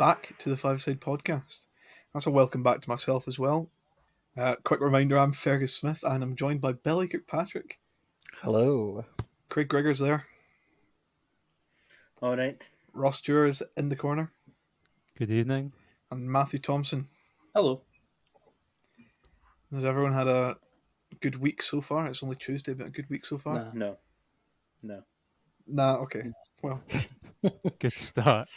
back to the Five Side Podcast. That's a welcome back to myself as well. Quick reminder, I'm Fergus Smith and I'm joined by Billy Kirkpatrick. Hello. Craig Grigger's there. All right. Ross Dewar is in the corner. Good evening. And Matthew Thompson. Hello. Has everyone had a good week so far? It's only Tuesday, but a good week so far? No. Nah, okay. Well. Good start.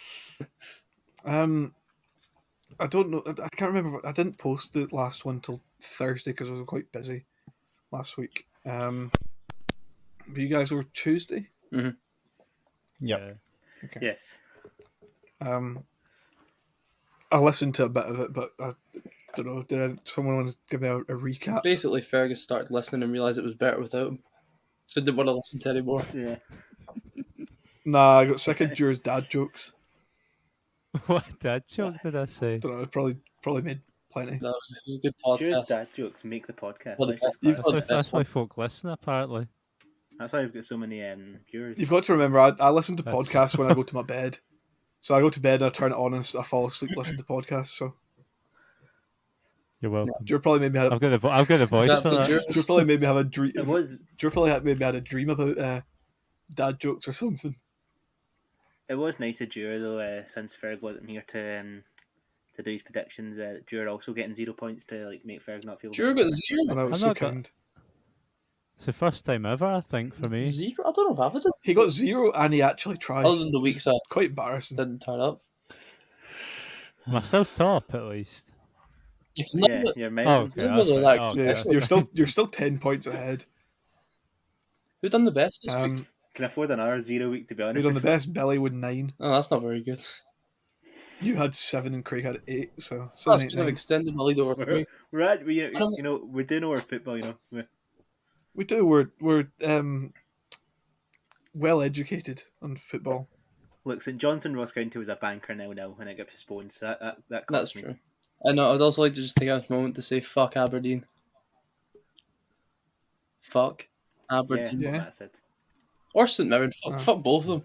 I don't know. I can't remember. I didn't post the last one till Thursday because I was quite busy last week. But you guys were Tuesday? Mm-hmm. Yep. Okay. Yes. I listened to a bit of it, but I don't know. Did someone want to give me a recap? Basically, Fergus started listening and realised it was better without him. So didn't want to listen to anymore. Yeah. Nah, I got sick of Dewar's dad jokes. What dad joke did I say? Don't know. It probably made plenty. It was a good Cheers, podcast. dad jokes make the podcast. Well, Let's just You've- clarify. That's why folk listen, apparently. That's why we've got so many viewers. You've got to remember, I listen to That's- podcasts when I go to my bed. So I go to bed and I turn it on and I fall asleep listening to podcasts. So You're welcome. Dewar probably made me have. I've got the voice for Exactly, that. Dewar probably made me have a dream. It was Dewar probably made me had a dream about dad jokes or something. nice of Dewar though. Since Ferg wasn't here to do his predictions, Dewar also getting 0 points to make Ferg not feel. Drew got And zero. that was I'm so not kind. It's the first time ever, I think, for me. Zero? I don't know if I've had it. He got 0 and he actually tried. Other than the weeks I Quite embarrassing. didn't turn up. Am I still top, at least? You've not Yeah, you're Oh, amazing. okay. It That's wasn't right. that Oh, Yeah, okay. you're still 10 points ahead. Who done the best this week? Can afford another 0 week to be honest. Who's on the best? Billy with 9. Oh, that's not very good. You had 7 and Craig had 8. So That's 7, 8, good. I've 9. extended my lead over We're, 3. we're at we're doing our football. We do. We're well educated on football. Look, St Johnson Ross County was a banker now when it got postponed. So that That's cost me. true. I know. I'd also like to just take a moment to say fuck Aberdeen. Fuck Aberdeen. Yeah. That's it. Or St Mirren. Fuck both of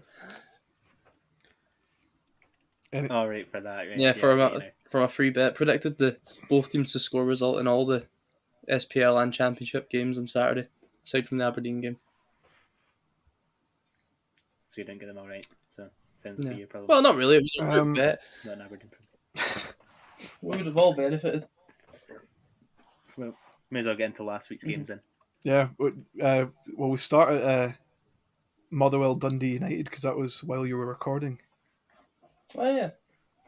them. All right for that. Right? Yeah, from okay, a free bet. Predicted both teams to score result in all the SPL and Championship games on Saturday, aside from the Aberdeen game. so you didn't get them all right. So sounds Yeah. like your problem. Well, not really. It was a good bet. Not an Aberdeen problem. We would have all benefited. Well, may as well get into last week's games then. Yeah. Well, we start at Motherwell Dundee United because that was while you were recording. Oh yeah.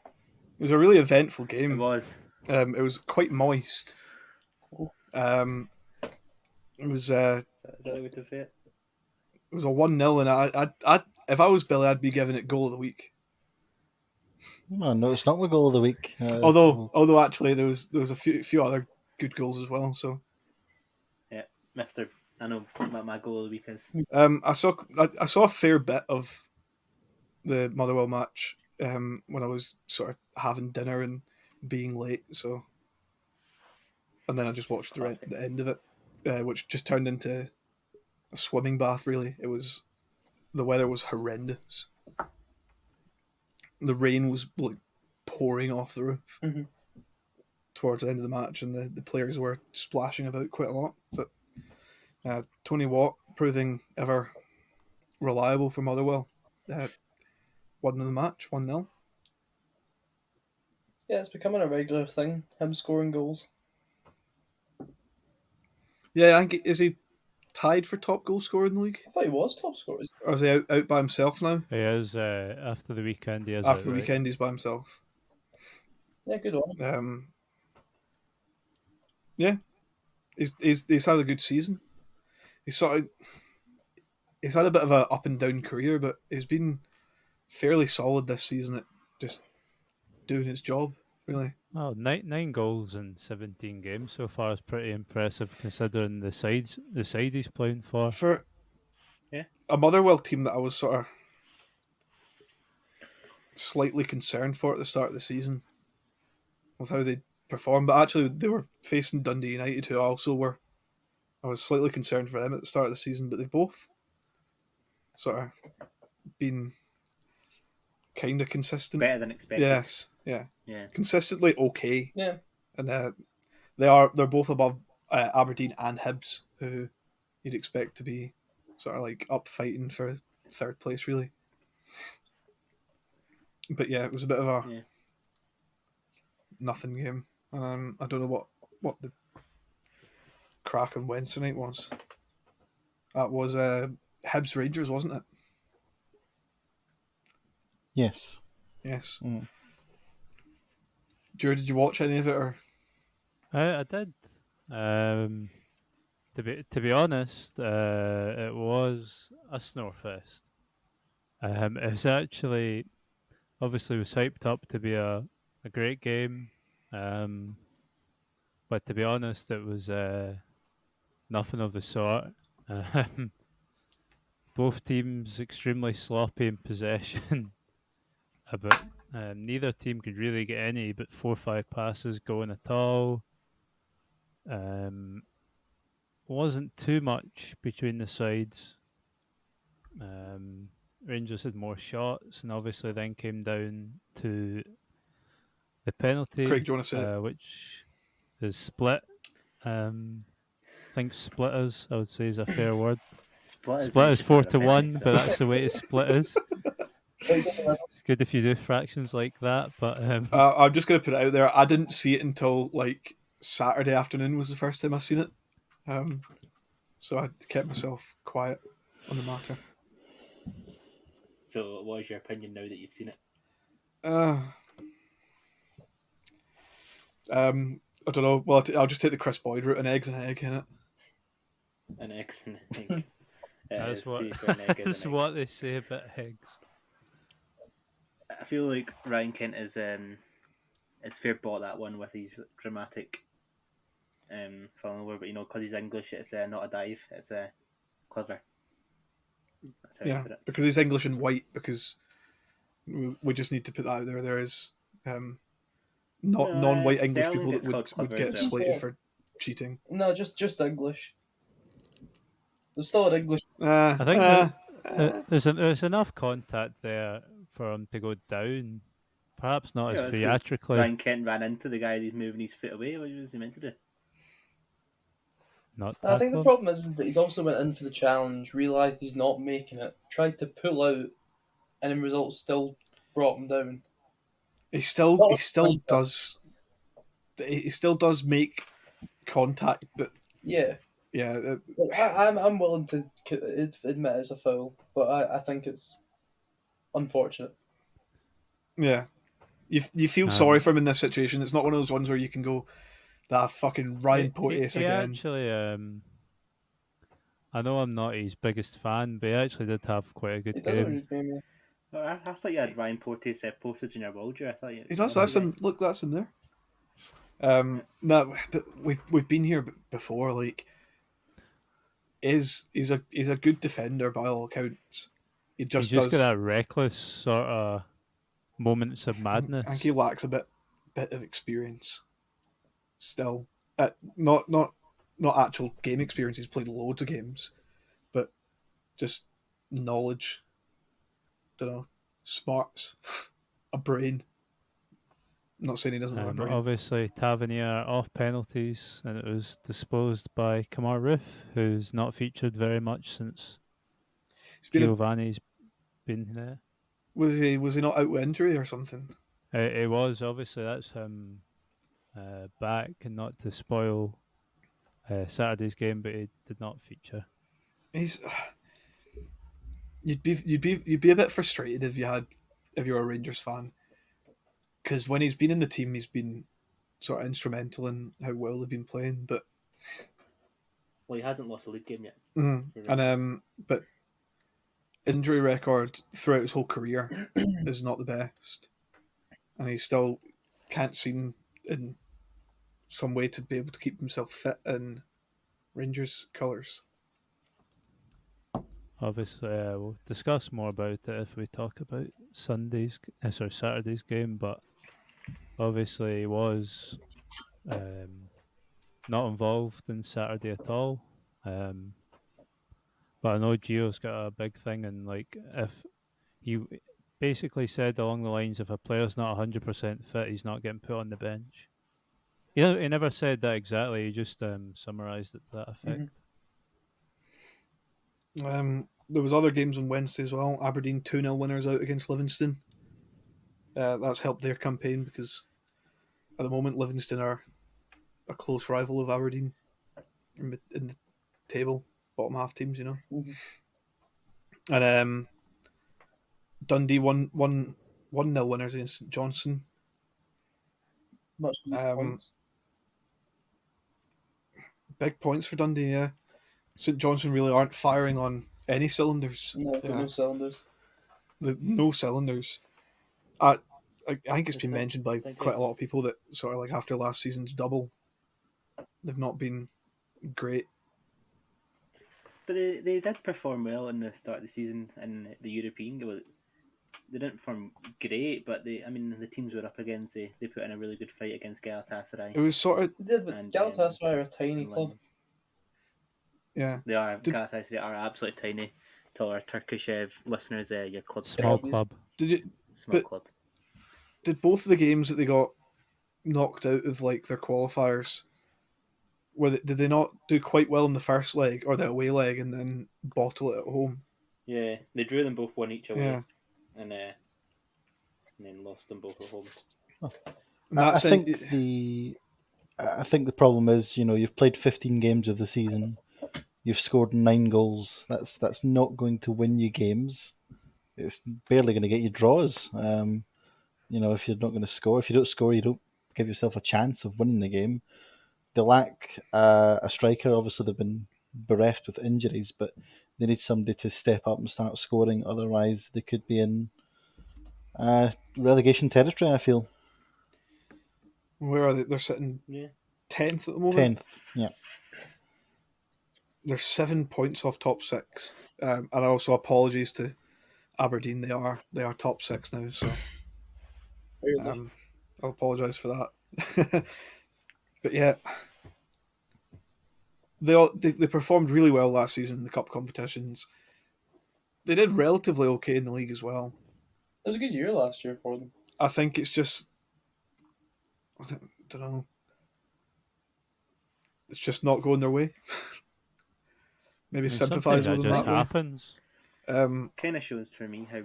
It was a really eventful It game. was. It was quite moist. It was Is that the way to say it? It was a 1-0, and I if I was Billy, I'd be giving it goal of the week. No, it's not my goal of the week. Although actually there was a few other good goals as well. So Yeah, Mister. I know what my goal of the week is. I saw a fair bit of the Motherwell match when I was sort of having dinner and being late. So and then I just watched the end of it, which just turned into a swimming bath. Really, the weather was horrendous. The rain was like pouring off the roof towards the end of the match, and the players were splashing about quite a lot. But Tony Watt proving ever reliable for Motherwell. Won the match, 1-0. Yeah, it's becoming a regular thing. Him scoring goals. Yeah, I think is he tied for top goal scorer in the league, I thought he was top scorer. or is he out by himself now? He is, after the weekend, he is After out, the right? weekend, he's by himself. Yeah, good one. Yeah, he's had a good season. He's had a bit of a up and down career, but he's been fairly solid this season at just doing his job. Really, Oh, nine goals in 17 games so far is pretty impressive considering the side he's playing for. for Yeah. a Motherwell team that I was sort of slightly concerned for at the start of the season with how they performed, but actually they were facing Dundee United, who I was slightly concerned for them at the start of the season, but they've both sort of been kind of consistent. Better than expected. Yes, yeah, Yeah. consistently okay. Yeah. And they're both above Aberdeen and Hibs, who you'd expect to be sort of like up fighting for third place, really. But yeah, it was a bit of a Yeah. nothing game. I don't know what the crack on Wednesday night was. That was Hibs Rangers, wasn't it? Yes. Yes. Mm. Drew, did you watch any of it? Or I did. To be honest, it was a snore fest. It was actually obviously was hyped up to be a great game, but to be honest, it was nothing of the sort. Um, both teams extremely sloppy in possession. But neither team could really get any but 4 or 5 passes going at all. Wasn't too much between the sides. Rangers had more shots, and obviously then came down to the penalty, Craig, do you want to say it? which is split. I think splitters, I would say, is a fair word. Split is 4-1, but that's the way to split is. It's good if you do fractions like that, but I'm just going to put it out there. I didn't see it until like Saturday afternoon was the first time I seen it. So I kept myself quiet on the matter. So, what is your opinion now that you've seen it? I don't know. Well, I'll just take the Chris Boyd route: an eggs and egg in it. An egg and egg. that's what, to be fair, an egg is that's an egg. what they say about eggs. I feel like Ryan Kent is fair bought that one with his dramatic falling over, but because he's English, it's not a dive, it's clever. That's how you put it. Because he's English and white. Because we just need to put that out there. There is non-white English Sterling people that gets called would clever get as well. slated for cheating. No, just English. There's still an English. I think there's enough contact there for him to go down. Perhaps not as It's 'cause theatrically. Ryan Kent ran into the guy, he's moving his foot away. What was he meant to do? Not I think the tackle him. problem is that he's also went in for the challenge, realised he's not making it, tried to pull out, and in results still brought him down. He still does make contact, but Yeah, yeah, I'm willing to admit it's a foul, but I think it's unfortunate. yeah. You feel sorry for him in this situation. It's not one of those ones where you can go, that fucking Ryan Porteous he again. Actually, I know I'm not his biggest fan, but he actually did have quite a good game. I thought you had Ryan Porteous posted in your wall, Drew. I thought you. He does. That's him. Look, that's him there. No, but we've been here before. Like, he's a good defender by all accounts. He just He's just does. got that reckless sort of moments of madness. I think he lacks a bit of experience. Still, not actual game experience. He's played loads of games, but just knowledge. Don't know, smarts, a brain. I'm not saying he doesn't have a brain. Obviously, Tavernier off penalties, and it was disposed by Kamar Roof, who's not featured very much since Giovanni's been there. Was he not out with injury or something? It was, obviously. That's him back, and not to spoil Saturday's game, but he did not feature. You'd be a bit frustrated if you're a Rangers fan, because when he's been in the team, he's been sort of instrumental in how well they've been playing. But he hasn't lost a league game yet. And but his injury record throughout his whole career is not the best, and he still can't seem in some way to be able to keep himself fit in Rangers colours. Obviously, we'll discuss more about it if we talk about Saturday's game. But obviously, he was not involved in Saturday at all. But I know Gio's got a big thing, and like if basically said along the lines, if a player's not 100% fit, he's not getting put on the bench. He never said that exactly. He just summarised it to that effect. There was other games on Wednesday as well. Aberdeen 2-0 winners out against Livingston. That's helped their campaign because at the moment Livingston are a close rival of Aberdeen in the table, bottom half teams, you know. And Dundee one 0 winners against St Johnstone. Much points. Big points for Dundee, yeah. St Johnstone really aren't firing on any cylinders. No, no cylinders. No cylinders. I think it's been Think- mentioned by think quite it- a lot of people that sort of like after last season's double, they've not been great. But they did perform well in the start of the season in the European. They didn't perform great, but the teams were up against. They put in a really good fight against Galatasaray. It was sort of They did, but And, Galatasaray are a tiny and club. Lens. yeah. They are. Did- Galatasaray are absolutely tiny. To our Turkish listeners, your club Small Yeah. club. small but- club. Did both of the games that they got knocked out of like their qualifiers? Did they not do quite well in the first leg or the away leg and then bottle it at home? Yeah, they drew them both 1 each away, Yeah. and then lost them both at home. In that I sense, think the problem is, you've played 15 games of the season, you've scored 9 goals. That's not going to win you games. It's barely going to get you draws. If you're not going to score, if you don't score, you don't give yourself a chance of winning the game. They lack a striker. Obviously, they've been bereft with injuries, but they need somebody to step up and start scoring. Otherwise, they could be in relegation territory, I feel. where are they? They're sitting Yeah, 10th at the moment. 10th. Yeah. They're 7 points off top 6. And also apologies to Aberdeen. They are top 6 now, so I'll apologise for that. But yeah, they performed really well last season in the cup competitions. They did relatively okay in the league as well. It was a good year last year for them. I think it's just, I don't know, it's just not going their way. Maybe sympathise Sometimes with that them just that way. happens. kind of shows for me how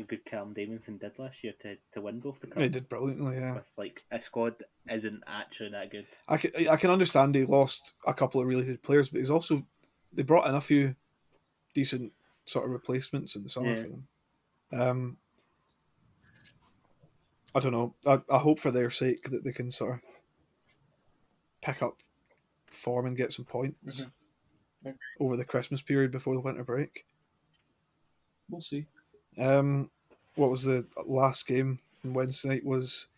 good Callum Davidson did last year to win both the cups. He did brilliantly, yeah. With like a squad that isn't actually that good. I can understand he lost a couple of really good players, but they brought in a few decent sort of replacements in the summer Yeah. for them. I don't know. I hope for their sake that they can sort of pick up form and get some points over the Christmas period before the winter break. We'll see. What was the last game on Wednesday night? Was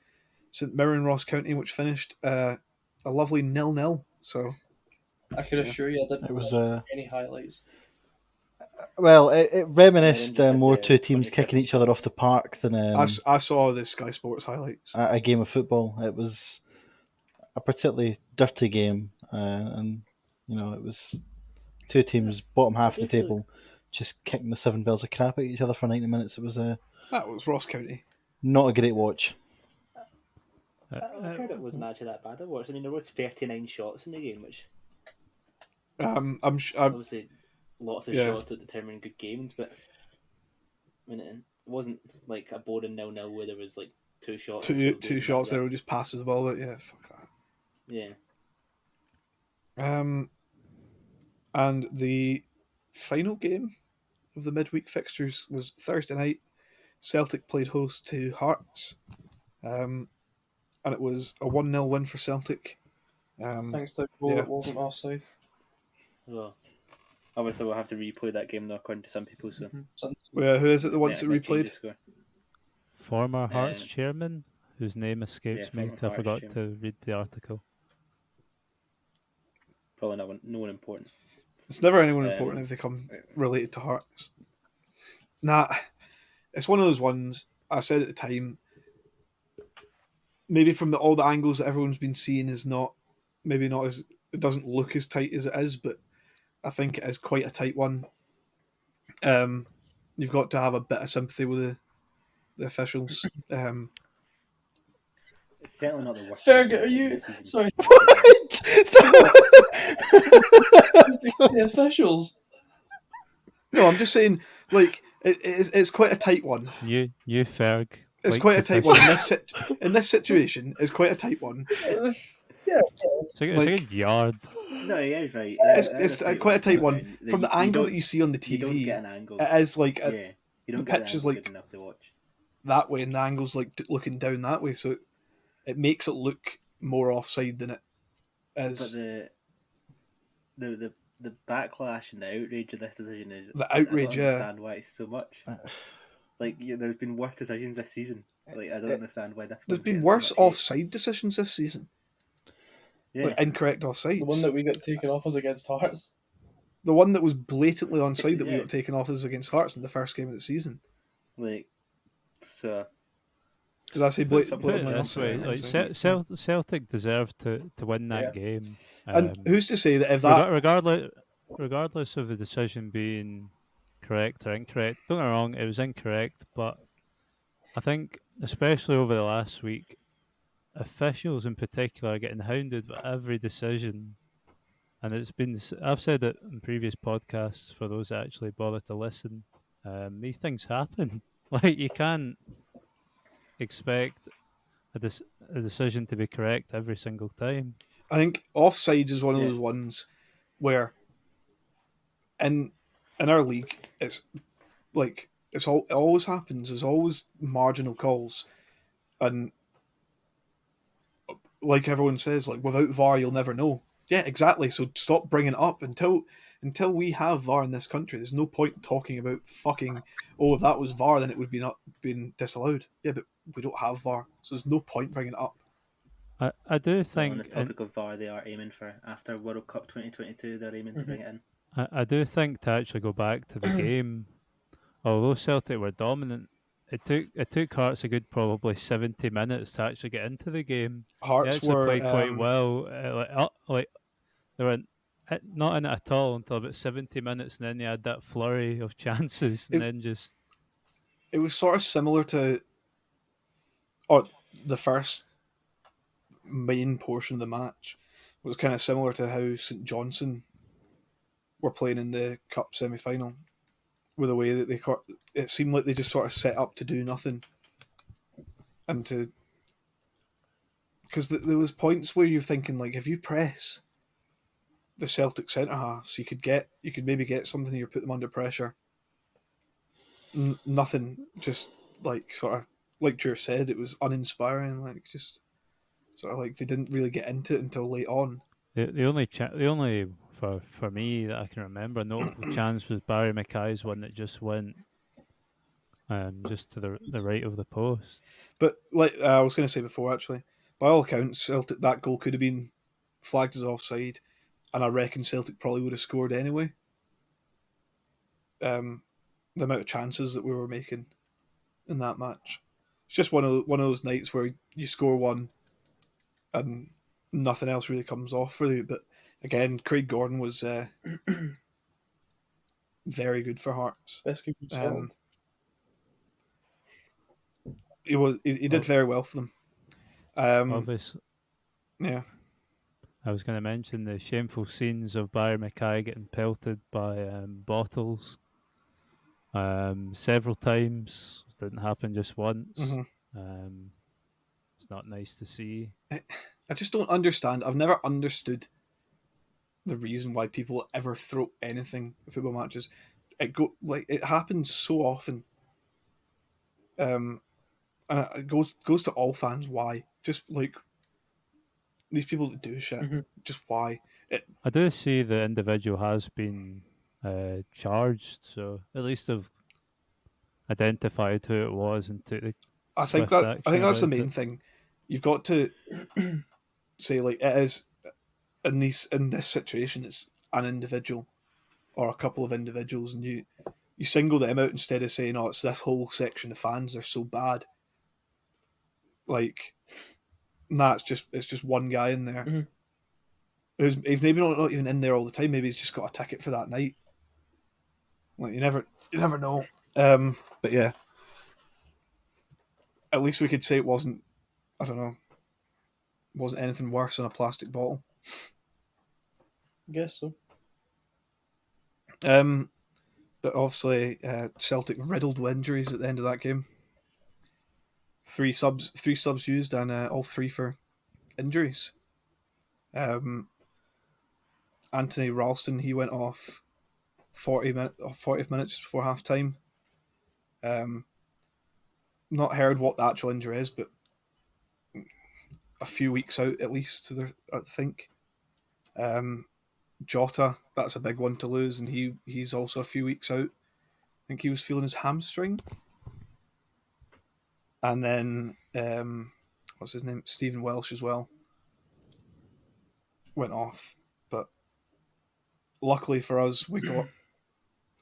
St Mirren Ross County, which finished a lovely 0-0. So I can assure you I didn't It was watch any highlights. Well, it reminisced just had more the two teams 27 kicking each other off points. the park than I saw the Sky Sports highlights. a game of football. It was a particularly dirty game, and it was two teams bottom half of the table just kicking the 7 bells of crap at each other for 90 minutes. It was That was Ross County. not a great watch. I heard it wasn't actually that bad. I watched. There was 39 shots in the game, which I'm obviously lots of Yeah. shots that determine good games, but it wasn't like a boring 0-0 where there was like two shots. two shots there who just passes the ball. But yeah, fuck that. Yeah. And the final game of the midweek fixtures was Thursday night. Celtic played host to Hearts, and it was a 1-0 win for Celtic. Thanks to a goal that wasn't offside. Well, obviously we'll have to replay that game now, according to some people. So Who is it that wants yeah, it might change the replayed? score. Former Hearts Uh, chairman, whose name escapes yeah, me. former 'Cause I Hearts forgot chairman. to read the article. Probably no one important. It's never anyone Um, important if they come related to Hearts. Nah, it's one of those ones. I said at the time, maybe from all the angles that everyone's been seeing is not as, it doesn't look as tight as it is, but I think it is quite a tight one. You've got to have a bit of sympathy with the officials. It's certainly not the worst Ferg, decision are they've made you this season. sorry? So- The officials. No, I'm just saying, like it's quite a tight one. You Ferg. It's likes quite a tight one officials. in this situation. It's quite a tight one. Yeah. It's a Like, good yard. No, he is right. it's quite a tight one from the angle that you see on the You don't TV. get an angle. It is like Yeah, you don't the get an pitch is angle like good enough to watch. that way, and the angle's like looking down that way, so it makes it look more offside than it But is. the backlash and the outrage of this decision is The I outrage, don't yeah. understand why it's so much. Like there's been worse decisions this season. Like I don't understand why this. There's one's been getting worse so much hate. offside decisions this season. Yeah, Like incorrect offsides. The one that we got taken off was against Hearts. The one that was blatantly onside that we Yeah. got taken off is against Hearts in the first game of the season. like so. Did I say But some- Put it blatantly this way, onside? like Celtic deserved to win that Yeah. game. And who's to say that if that Regardless of the decision being correct or incorrect, don't get me wrong, it was incorrect, but I think, especially over the last week, officials in particular are getting hounded by every decision. And I've said it in previous podcasts for those that actually bother to listen. These things happen. Like, you can't expect a decision to be correct every single time. I think offsides is one of Yeah. those ones where in our league it's like it always happens. There's always marginal calls, and like everyone says, like without VAR you'll never know. Yeah, exactly. So stop bringing it up until we have VAR in this country. There's no point talking about fucking. Oh, if that was VAR, then it would be not been disallowed. Yeah, but we don't have VAR, so there's no point bringing it up. I do On the think, topic of VAR, they are aiming for after World Cup 2022. They're aiming to bring it in. I do think to actually go back to the game, although Celtic were dominant, it took Hearts a good probably 70 minutes to actually get into the game. They Hearts actually were played quite well. Like they were not in it at all until about 70 minutes, and then they had that flurry of chances, and then just It was sort of similar to, the first main portion of the match was kind of similar to how St Johnstone were playing in the cup semi-final, with the way that it seemed like they just sort of set up to do nothing, and because there was points where you're thinking like if you press the Celtic centre halves, you could maybe get something or put them under pressure. Nothing, just like sort of like Drew said, it was uninspiring. Like just sort of like they didn't really get into it until late on. the only for me that I can remember notable chance was Barry Mackay's one that just went just to the right of the post. But like I was going to say before, actually, by all accounts, Celtic that goal could have been flagged as offside, and I reckon Celtic probably would have scored anyway. The amount of chances that we were making in that match, it's just one of those nights where you score one, and nothing else really comes off for you. But again, Craig Gordon was very good for Hearts. Best keeper in Scotland. He did very well for them. Obviously, Yeah. I was going to mention the shameful scenes of Barry Mackay getting pelted by bottles several times. It didn't happen just once. Mm-hmm. It's not nice to see. I just don't understand. I've never understood the reason why people ever throw anything at football matches. It happens so often. And it goes to all fans. Why? Just like these people that do shit. Mm-hmm. Just why? I do see the individual has been charged, so at least have identified who it was and took the I think swift that's action the about main it. thing. You've got to say like it is in this situation. It's an individual or a couple of individuals, and you single them out instead of saying, "Oh, it's this whole section of fans. They're so bad." Like, nah, it's just one guy in there. Mm-hmm. He's maybe not even in there all the time. Maybe he's just got a ticket for that night. Like you never know. But yeah, at least we could say it wasn't. I don't know. Wasn't anything worse than a plastic bottle. I guess so. But obviously, Celtic riddled with injuries at the end of that game. Three subs used, and all three for injuries. Anthony Ralston, he went off 40 minutes before half time. Not heard what the actual injury is, but a few weeks out at least, I think. Jota, that's a big one to lose, and he's also a few weeks out. I think he was feeling his hamstring. And then, what's his name? Stephen Welsh as well. Went off. But luckily for us, we've had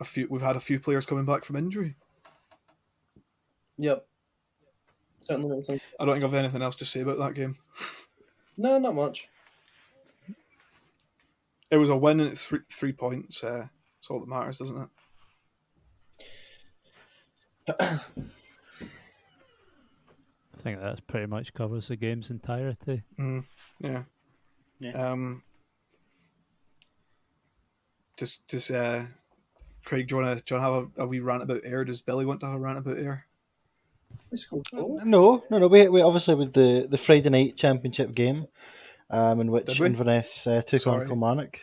a few players coming back from injury. Yep. Certainly makes sense. I don't think I've anything else to say about that game. No, not much. It was a win and it's 3 points. That's all that matters, doesn't it? I think that pretty much covers the game's entirety. Yeah. Yeah. Just Craig, do you want to have a wee rant about Ayr? Does Billy want to have a rant about Ayr? No. We obviously with the Friday night championship game, in which Did we? Inverness took on Sorry. Kilmarnock.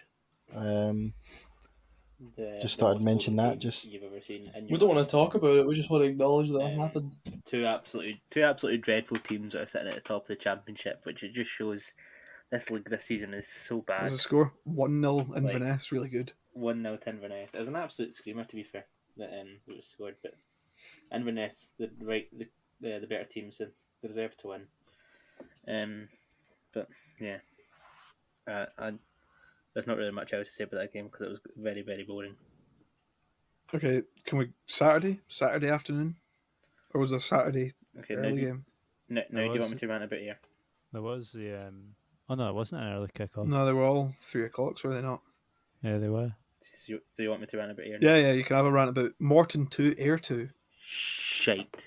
Just thought I'd most mention boring that, game just- you've ever seen. In We your don't want life. to talk about it. We just want to acknowledge that it happened. Two absolutely dreadful teams that are sitting at the top of the championship, which it just shows this league this season is so What bad. was the score? 1-0 Inverness, really good. 1-0 to Inverness. It was an absolute screamer, to be fair, that it was scored. But Inverness, the better team, so they deserve to win. But yeah, there's not really much else to say about that game because it was very, very boring. Okay, can we Saturday afternoon, or was it a Saturday Okay, early game? now do you want me to rant about here? There was the oh no, it wasn't an early kickoff. No, they were all 3 o'clock, were they not? Yeah, they were. So you want me to rant about here? Yeah, you can have a rant about Morton 2, Ayr 2. Shite.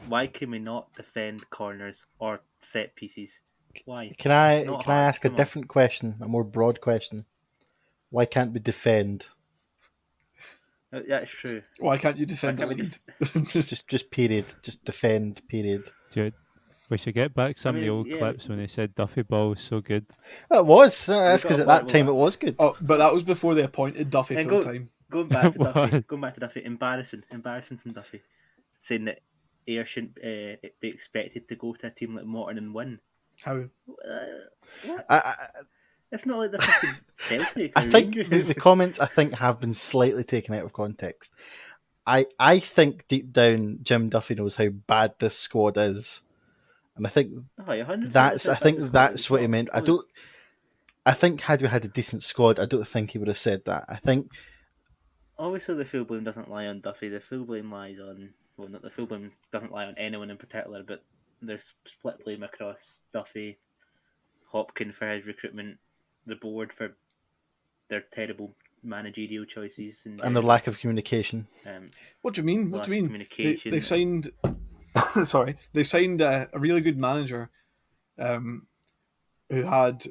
Why can we not defend corners or set pieces? Why? Can I Not can I hard, ask a come on. different question, a more broad question? Why can't we defend? That's true. Why can't you defend the Why can't lead? Just period. Just defend. Period. Dude, we should get back some of mean, the old yeah, clips when they said Duffy Ball was so good. It was. That's got because a at that point, time well, it was good. Oh, but that was before they appointed Duffy And full time. going back to What? Duffy. Going back to Duffy. Embarrassing from Duffy, saying that Ayr shouldn't be expected to go to a team like Morton and win. How? What? I It's not like the fucking Celtic. I or think Rangers. the comments have been slightly taken out of context. I think deep down Jim Duffy knows how bad this squad is, and I think Oh, yeah, 100%. that's what what he meant. I think had we had a decent squad, I don't think he would have said that. I think Obviously, the full blame doesn't lie on Duffy. The full blame lies on not the full blame doesn't lie on anyone in particular, but there's split blame across Duffy, Hopkin for his recruitment, the board for their terrible managerial choices, and their lack of communication. What do you mean? Lack What do of you mean? communication. They signed. Sorry, they signed a really good manager, who had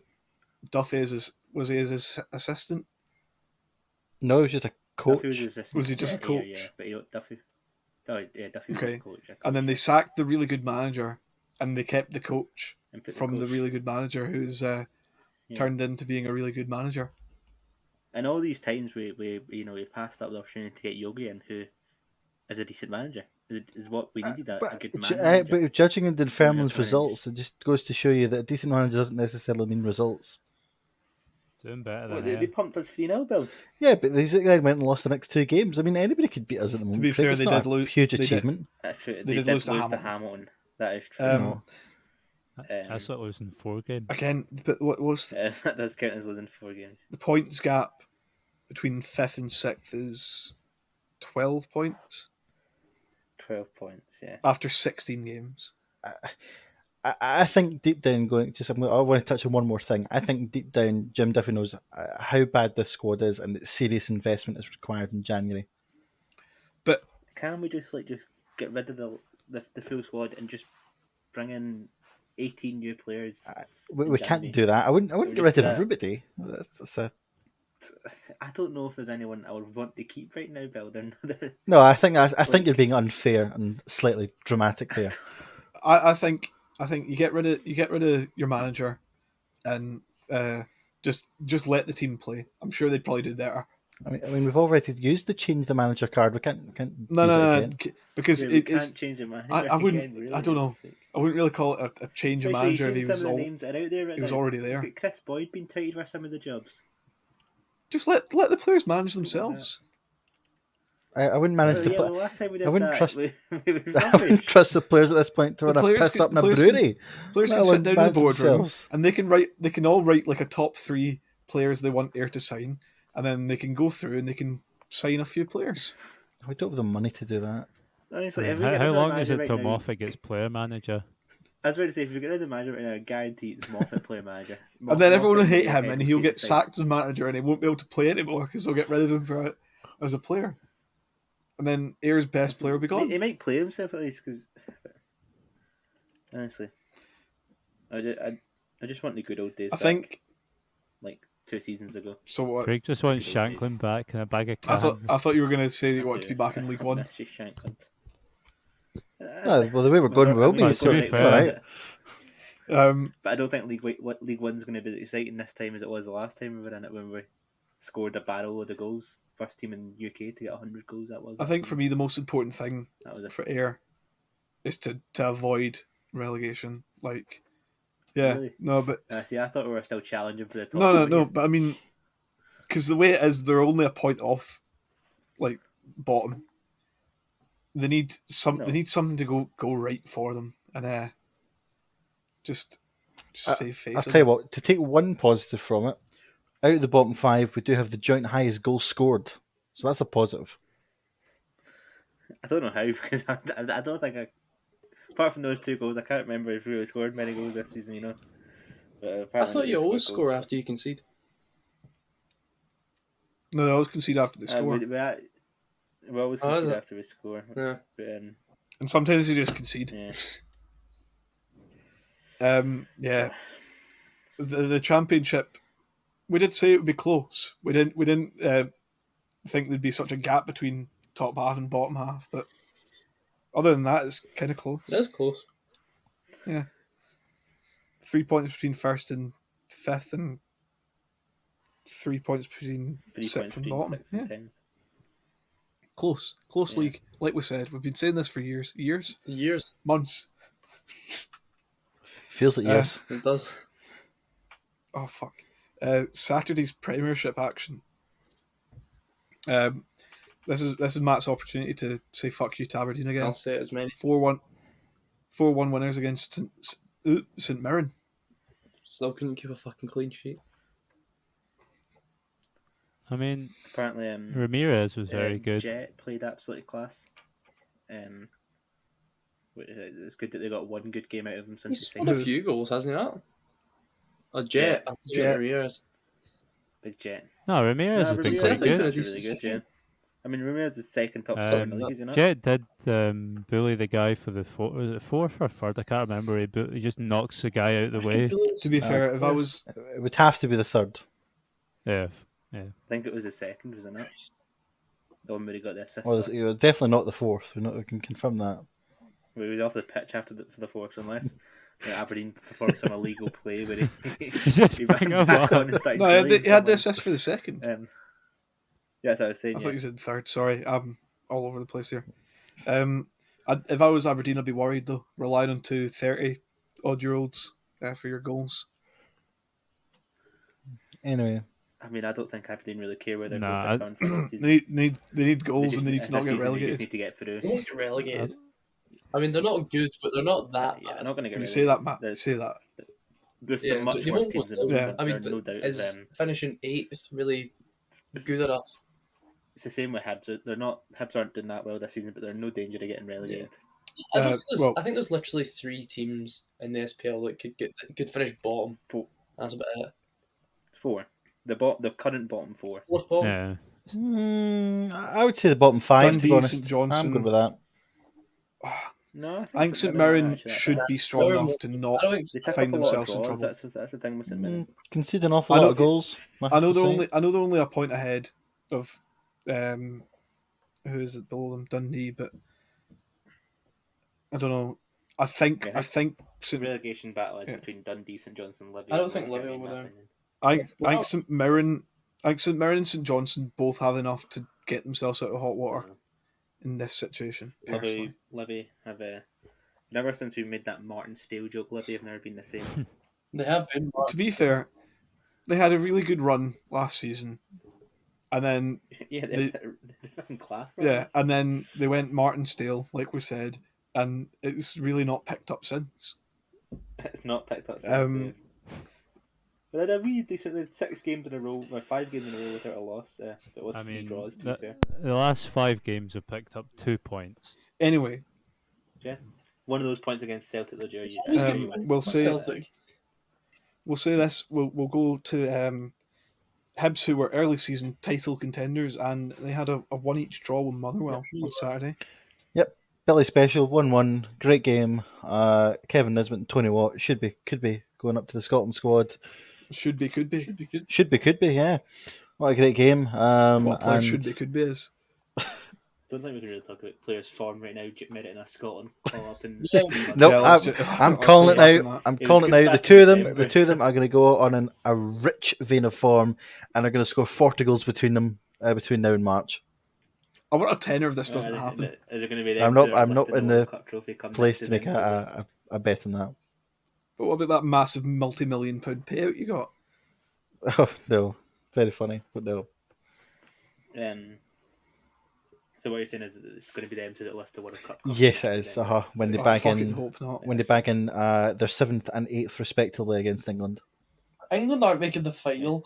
Duffy as his assistant. No, he was just a coach. Duffy was his assistant. Was he just a coach? Yeah, but Duffy. Oh yeah, Duffy was Okay. his coach. And then they sacked the really good manager, and they kept the coach And put from the coach. really good manager, who's turned into being a really good manager. And all these times we passed up the opportunity to get Yogi in, who is a decent manager. Is what we needed, a good manager. But judging on Dunfermline's Manage. results, it just goes to show you that a decent manager doesn't necessarily mean results. Doing better What, than they pumped us 3-0, Bill? Yeah, but they went and lost the next two games. I mean, anybody could beat us at the moment. be fair, It's they not did a lose. huge They did. achievement. Actually, They they did did lose lose to to Hamilton. Hamilton. That is true. No. That's like losing 4 games. Again, but what was That does count as losing 4 games. the points gap between 5th and 6th is 12 points 12 points, yeah. after 16 games. I think deep down, I want to touch on one more thing. I think deep down, Jim Duffy knows how bad this squad is, and that serious investment is required in January. But Can we just get rid of the full squad and just bring in 18 new players. We in can't January. do that. I wouldn't would get just rid of do that. everybody. That's a... I don't know if there's anyone I would want to keep right now, Bill. No, I think Like- you're being unfair and slightly dramatic there. I think you get rid of your manager, and just let the team play. I'm sure they'd probably do better. I mean, we've already used the change the manager card. We can't No, use it no, again. because yeah, we it's. can't change the manager I wouldn't. again, really. I don't know. It's like- I wouldn't really call it a change of Especially manager if seeing he some was of the all. names that are out there right he was now. already You've there. got Chris Boyd being touted for some of the jobs. Just let the players manage themselves. I wouldn't manage Well, the. yeah, well, last time we did I wouldn't that, trust- we were I wouldn't rubbish. trust the players at this point to The run a players piss can- up in a players can- brewery. Players No, can sit down in the manage boardroom themselves. and they can write. They can all write like a top 3 players they want there to sign, and then they can go through and they can sign a few players. We don't have the money to do that. Honestly, I if mean, we get how rid of the long is manager it right till now, Moffat gets player manager? I was about to say, if we get rid of the manager right now, I guarantee it's Moffat player manager. And then everyone will Moffat hate and him, Moorhead and will he'll take get the side. sacked as manager, and he won't be able to play anymore because they'll get rid of him for it as a player. And then Ayer's best player will be gone. He might play himself at least, because honestly, I just want the good old days. I back, think like 2 seasons ago. so. What Craig just wants Good old days. Shanklin back and a bag of I cans. thought you were going to say that you I want to be do. back in League One. That's just Shankland. No, well, the way we're going, we will be. Well, So to be it's fair- all right. But I don't think League One's going to be as exciting this time as it was the last time we were in it, when we scored a barrel load of goals. First team in UK to get 100 goals. That was. I think for me the most important thing that was for Ayr is to avoid relegation. Like, yeah, Really? no, but See, I thought we were still challenging for the top. no, four here. but I mean, because the way it is, they're only a point off, like bottom. They need No. They need something to go right for them, and just save face. I'll of tell you it. what. To take one positive from it, out of the bottom 5, we do have the joint highest goal scored, so that's a positive. I don't know how, because I don't think apart from those 2 goals, I can't remember if we really scored many goals this season. You know. But I apparently thought we you scored always score goals. after you concede. No, they always concede after they score, We always Oh, is concede it? after we score. Yeah. But, and sometimes they just concede. yeah. Yeah, the championship. We did say it would be close. We didn't think there'd be such a gap between top half and bottom half, but other than that, it's kind of close. That's close. 3 points between first and 5th, and 3 points between 3 sixth points and between bottom. 6 and Yeah. 10. Close Yeah. league. Like we said, we've been saying this for years, Years. months. Feels like years. It does. Oh fuck! Saturday's Premiership action. This is Matt's opportunity to say fuck you to Aberdeen again. I'll say it as many. 4-1 winners against St Mirren. Still couldn't keep a fucking clean sheet. I mean, Apparently, Ramirez was very good. Jet played absolutely class. It's good that they got one good game out of him since He's he scored signed. a few goals, hasn't he? That? A Jet. I think Jet. Ramirez. Big Jet. No, Ramirez has No, been Ramirez, quite I think, good. been a That's really decent good, yeah. I mean, Ramirez is second top Um, scorer in the league, is he not? Jet did bully the guy for the was it 4th or 3rd? I can't remember. He just knocks the guy out of the way. To be fair, if I was It would have to be the 3rd. Yeah, I think it was the second, was it not? The one where he got the assist. Well, it's definitely not the 4th. We can confirm that. We was off the pitch after for the fourth, unless Aberdeen performed some illegal play where he Just he bring ran him back on. on and started no, he had drilling he had the someone. assist for the second. Yeah, that's what I was saying. I Yeah. thought you said third. Sorry, I'm all over the place here. If I was Aberdeen, I'd be worried though, relying on 2 30-odd-year-olds for your goals. Anyway, I mean, I don't think Aberdeen really care where their Nah, goals I- are coming from this season. They need goals just- and they need to not this get season, They just relegated. need to get through. They won't get relegated. I mean, they're not good, but they're not that Yeah, they're bad. not going to get You relegated. say that, Matt. You There's, say that. there's Yeah, some much they worse won't teams in go the down. league. I mean, There's no doubt. is finishing 8th really good enough? It's the same with Hibs. Hibs aren't doing that well this season, but they're in no danger of getting relegated. well- I think there's literally 3 teams in the SPL that could finish bottom. 4. That's about it. 4. The current bottom 4. 4th bottom. Yeah. I would say the bottom 5. to Dundee, be honest, St Johnstone. I'm good with that. No, I I think think St St Mirren aren't Mirren actually that should bad. be strong Mirren- enough to not I don't think They pick find up a lot of themselves in draws. trouble. That's the thing with St Mirren. Concede an awful I lot know- of goals. I I have know to they're say. only a point ahead of who is it below them, Dundee, but I don't know. I think Yeah, St. relegation battle is Yeah. between Dundee, St Johnson, Livy. I don't and think Ross Livy County, in will my go down. opinion. I think St Mirren, and St Johnson both have enough to get themselves out of hot water in this situation. Personally, Livy have never since we made that Martin Steele joke. Livy have never been the same. They have been. to be fair, they had a really good run last season, and then Yeah, They- they fucking class. yeah, and then they went Martin Steele, like we said, and it's really not picked up since. it's not picked up since. Um, But they had a wee decent. They had 6 games in a row, or 5 games in a row without a loss. It was I 3 mean, draws. To be fair, the last 5 games have picked up 2 points. Anyway, one of those points against Celtic, though, Jerry. we'll say Celtic. this. We'll go to Hibs, who were early season title contenders, and they had a 1 each draw with Motherwell on Saturday. Billy Special 1-1, great game. Kevin Nisbet and Tony Watt could be going up to the Scotland squad. Should be, could be. Should be good. Could be. Yeah, what a great game. What a player and should be, could be is. Don't think we can really talk about players' form right now. Meriting a Scotland call up in. Yeah. 3 months. Nope, Yeah, I'm let's calling it go back on now. that. I'm It was calling it good now. The back two in of them, December, the two of them so- are going to go on a rich vein of form, and are going to score 40 goals between them between now and March. I want a tenner if this doesn't happen. Is it going to be I'm them not- two that are I'm not lifting in the the World Cup trophy come Place next to make season? a bet on that. But what about that massive multi-million-pound payout you got? Oh no, very funny, but no. So what you're saying is that it's going to be them two that lift the World Cup. come Yes, next it is. December. When they I bag fucking in, hope not. when they bag in their 7th and 8th respectively against England. England aren't making the final.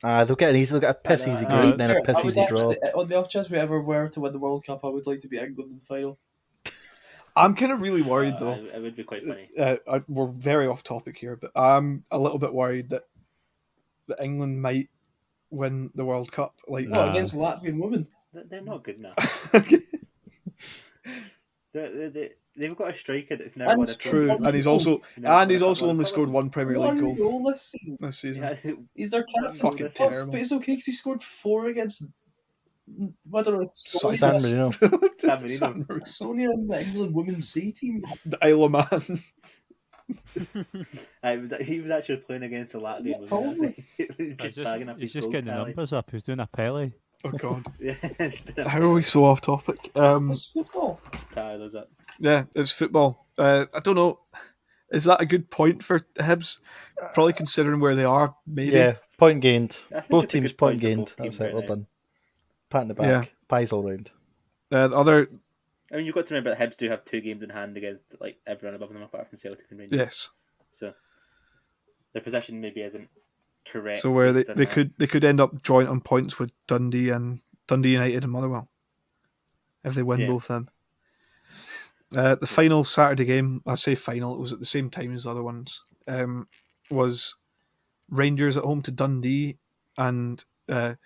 They'll get a piss easy I group, would- then a piss I would easy draw. actually, on the off chance we ever were to win the World Cup, I would like to be England in the final. I'm kind of really worried though. It would be quite funny. We're very off topic here, but I'm a little bit worried that England might win the World Cup. Like, What, against Latvian women? They're not good enough. They've got a striker that's never And won a it's true, trophy. and he's also only scored 1 Premier League One goal goal this season. this season. Yeah, He's their captain. Fucking Fuck, terrible. But it's okay because he scored 4 against whether it's San San Marino. San Marino. Estonia and the England women's C team. The Isle of Man. He was actually playing against the Latvian women. Totally. He was just bagging up He's his just goal getting the tally. numbers up. He's doing a Pele. Oh God, Yeah, how are we so off topic? It's football. Tyler's up. Yeah, it's football. I don't know. Is that a good point for Hibs? Probably considering where they are, maybe. Yeah, point gained. I think Both it's a teams good point point for gained. both That's teams it. right Well now. done. Pat in the back. Yeah. Pies all round. The other, I mean, you've got to remember that Hibs do have 2 games in hand against like everyone above them, apart from Celtic and Rangers. yes. So their position maybe isn't correct. So where based on they that. could end up joint on points with Dundee United and Motherwell if they win Yeah. both them. The final Saturday game, I say final, it was at the same time as the other ones. Was Rangers at home to Dundee, and an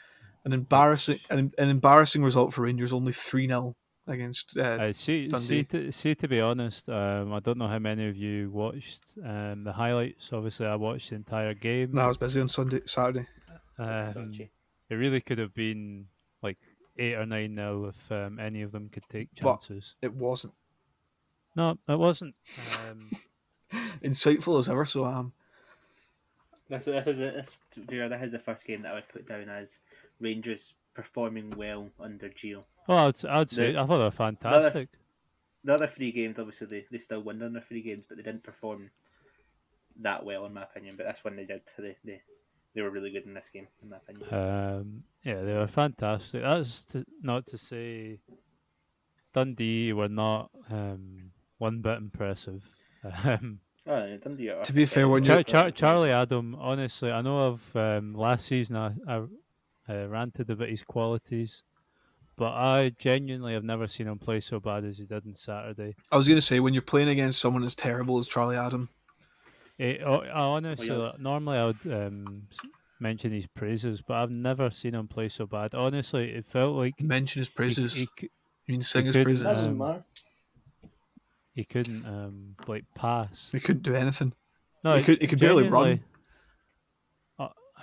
embarrassing result for Rangers, only 3-0 against Dundee. To be honest, I don't know how many of you watched the highlights. Obviously, I watched the entire game. No, I was busy on Saturday. Stodgy. It really could have been like 8 or 9-0 if any of them could take But- chances. It wasn't. No, it wasn't. Insightful as ever, so I am. That is the first game that I would put down as Rangers performing well under Gio. Well, I'd say The- I thought they were fantastic. The other 3 games, obviously, they still won in their 3 games, but they didn't perform that well, in my opinion. But that's when they did. They were really good in this game, in my opinion. Yeah, they were fantastic. Not to say Dundee were not one bit impressive. Dundee are To be fair, when Charlie Adam, honestly, I know of last season I ranted about his qualities, but I genuinely have never seen him play so bad as he did on Saturday. I was going to say, when you're playing against someone as terrible as Charlie Adam, I honestly, Well, yes. normally I would mention his praises, but I've never seen him play so bad. Honestly, it felt like mention his praises. he You mean sing his couldn't, praises? Doesn't Um, matter. he couldn't like pass. He couldn't do anything. No, He could barely run.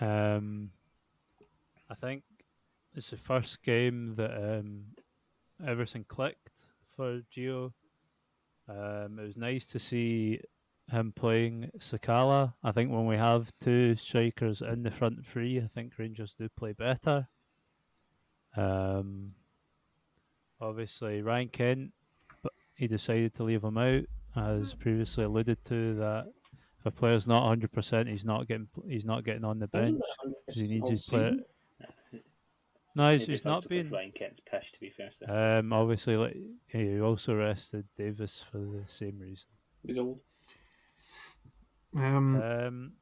genuinely, I think it's the first game that everything clicked for Gio. It was nice to see him playing Sakala. I think when we have two strikers in the front three, I think Rangers do play better. Obviously, Ryan Kent, but he decided to leave him out, as previously alluded to. That if a player's not 100%, he's not getting on the bench Hasn't been because he 100% needs all his player. season. No, Maybe he's it's not also because been. Ryan Kent's pish, to be fair. So. Obviously, like he also rested Davis for the same reason. He's old.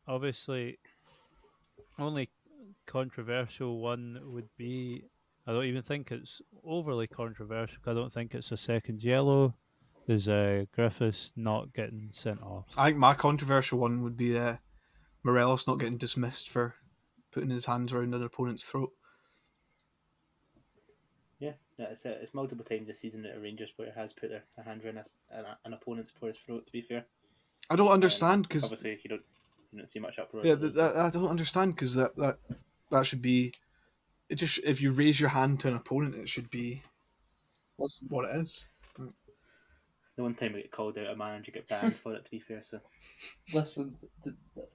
Obviously, only controversial one would be. I don't even think it's overly controversial. I don't think it's a second yellow. Is Griffiths not getting sent off? I think my controversial one would be Morelos not getting dismissed for putting his hands around an opponent's throat. Yeah, it's multiple times this season that a Rangers player has put their hand around an opponent's player's throat. To be fair, I don't understand because obviously you don't see much uproar. yeah, I don't understand because that should be it. Just if you raise your hand to an opponent, it should be What's what it is. The one time we get called out, a manager get banned for it. To be fair, so listen?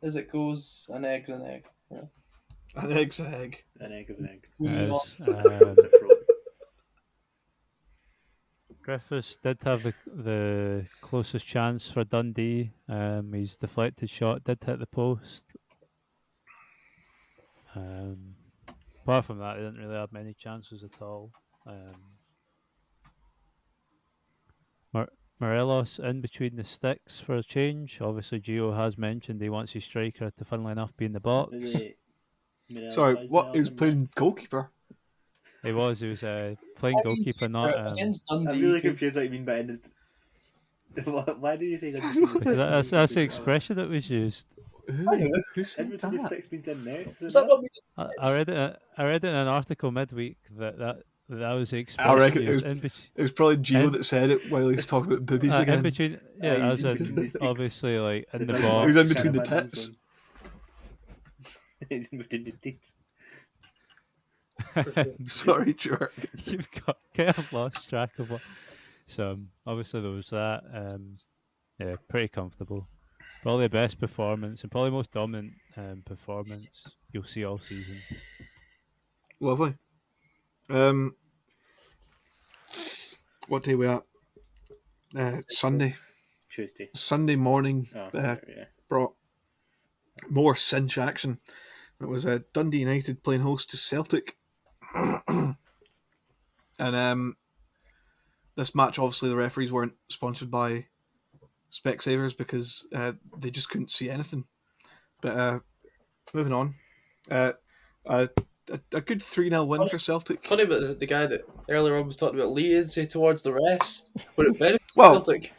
As it goes, an egg's an egg. Yeah. An egg's an egg. an egg is an egg. We move on. It's a throat. Griffiths did have the closest chance for Dundee. His deflected shot did hit the post. Apart from that, he didn't really have many chances at all. Morelos in between the sticks for a change. Obviously, Gio has mentioned he wants his striker to, funnily enough, be in the box. Sorry, what? He was playing goalkeeper. He was playing goalkeeper, not. Against I'm Dundee. really confused what you mean by ended. Why do you say that? Because that's the expression that was used. Who said In between the that? sticks means in nets. Does that not mean I read it. I read it in an article midweek that was the I expression reckon used it was probably Gio in- that said it while he was talking about boobies in again. between. Yeah, He's as in in between the sticks. obviously like in the He He box. was in between the tits. He's in between the teeth. Sorry, Stuart. You've got kind of lost track of what. So obviously there was that. Yeah, pretty comfortable. Probably the best performance and probably most dominant performance you'll see all season. Lovely. What day we at? Sunday. Tuesday. Sunday morning Oh, uh, yeah. brought more cinch action. It was Dundee United playing host to Celtic. And this match, obviously, the referees weren't sponsored by Specsavers because they just couldn't see anything. But moving on. A good 3-0 win for Celtic. funny about the guy that earlier on was talking about leniency towards the refs, but it benefits Well, Celtic.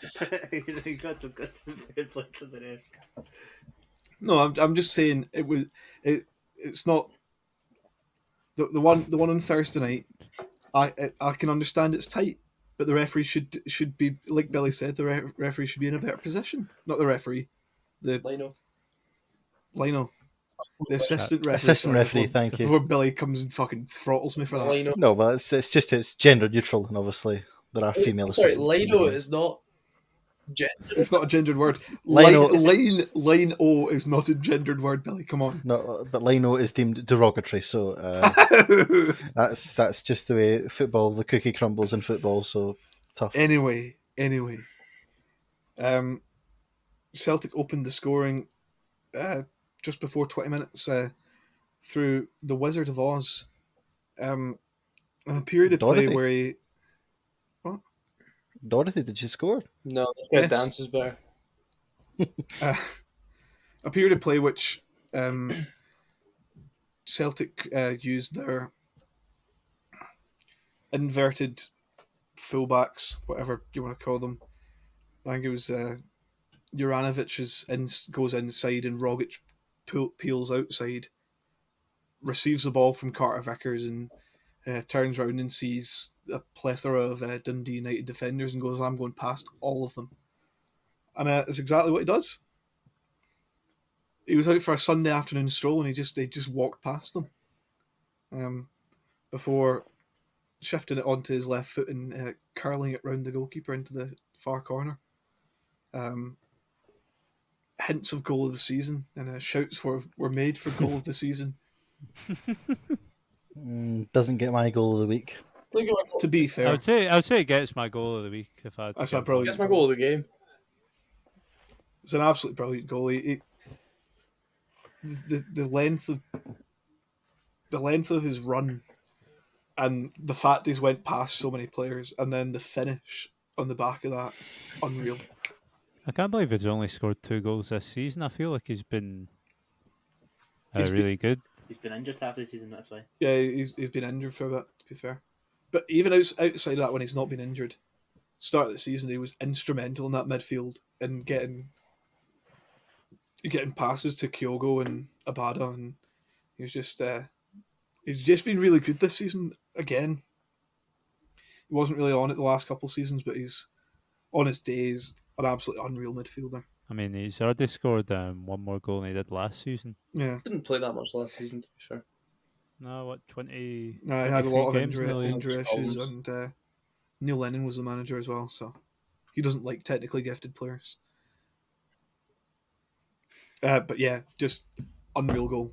He got some good play for the refs. No, I'm just saying it's not the one on Thursday night. I can understand it's tight, but the referee should be, like Billy said, the referee should be in a better position. Not the referee, the Lino, the assistant referee. Assistant referee, thank you. Before Billy comes and fucking throttles me for that. Lino. No, but it's gender neutral, and obviously there are female Sorry, assistants. in the Lino game. is not gender. It's not a gendered word. Lino- Line O is not a gendered word, Billy. Come on. No, but Lino is deemed derogatory, so that's just the way football. The cookie crumbles in football, so tough. Anyway, Celtic opened the scoring just before 20 minutes through the Wizard of Oz. A period of play Dorothy. where he... Dorothy, did she score? No, this guy Yes. dances better. A period of play which Celtic used their inverted fullbacks, whatever you want to call them. I think it was Juranovic goes inside and Rogic peels outside, receives the ball from Carter Vickers and turns around and sees a plethora of Dundee United defenders and goes, I'm going past all of them. and it's exactly what he does. He was out for a Sunday afternoon stroll, and they just walked past them, before shifting it onto his left foot and curling it round the goalkeeper into the far corner. Hints of goal of the season, and shouts were made for goal of the season. Doesn't get my goal of the week. To be I fair, would say it gets my goal of the week if I had to That's give a brilliant That's my goal of the game. it's an absolutely brilliant goal. The length of his run, and the fact he's went past so many players, and then the finish on the back of that, unreal. I can't believe he's only scored 2 goals this season. I feel like he's been He's been- really good. He's been injured half the season, that's why. Yeah, he's been injured for a bit, to be fair. But even outside of that, when he's not been injured, start of the season, he was instrumental in that midfield and getting passes to Kyogo and Abada, and he's just been really good this season again. He wasn't really on it the last couple of seasons, but he's on his days an absolutely unreal midfielder. I mean, he's already scored 1 more goal than he did last season. Yeah, Didn't play that much last season, to be fair. No, what, 20, he had a 23 lot of games in the league? injury issues, Problems. and Neil Lennon was the manager as well, so he doesn't like technically gifted players. But yeah, just unreal goal.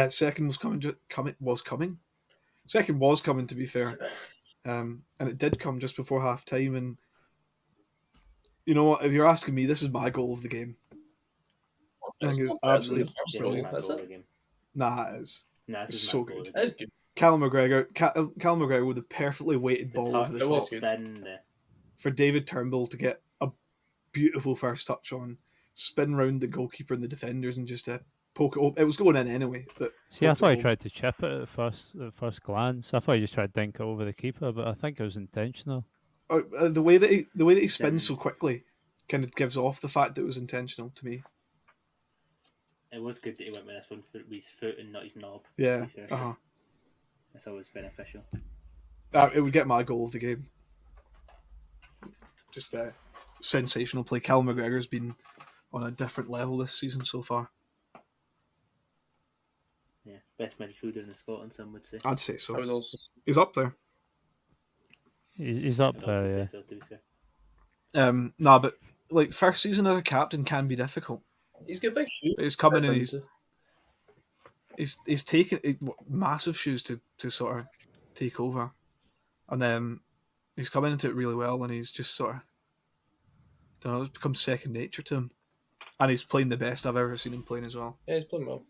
Second was coming. Second was coming, to be fair, and it did come just before half time. And you know what? If you're asking me, this is my goal of the game. I think it's not better than absolutely the first This goal, is brilliant. my is goal it? of the game. Nah, it is. Nah, this It's is so my goal good. of the That is game. good. Callum McGregor with a perfectly weighted The ball touch, over the It the was top good. spin, for David Turnbull to get a beautiful first touch on, spin round the goalkeeper and the defenders, and just poke it up. It was going in anyway, but See, I poked it thought he home. tried to chip it at first glance. I thought he just tried to dink it over the keeper, but I think it was intentional. The way that he It's, spins so quickly kind of gives off the fact that it was intentional to me. it was good that he went with this one with his foot and not his knob. Yeah, To be fair. uh-huh. That's always beneficial. It would get my goal of the game. Just sensational play. Callum McGregor's been on a different level this season so far. Yeah, best midfielder in Scotland, some would say. I'd say I so. would also He's up there. He's up I'd also there, say yeah. so, to be fair. Nah, but like first season as a captain can be difficult. he's got big shoes. He's coming in. Step He's taken massive shoes to sort of take over, and then he's coming into it really well, and he's just sort of, don't know, it's become second nature to him, and he's playing the best I've ever seen him playing as well. Yeah, he's playing well.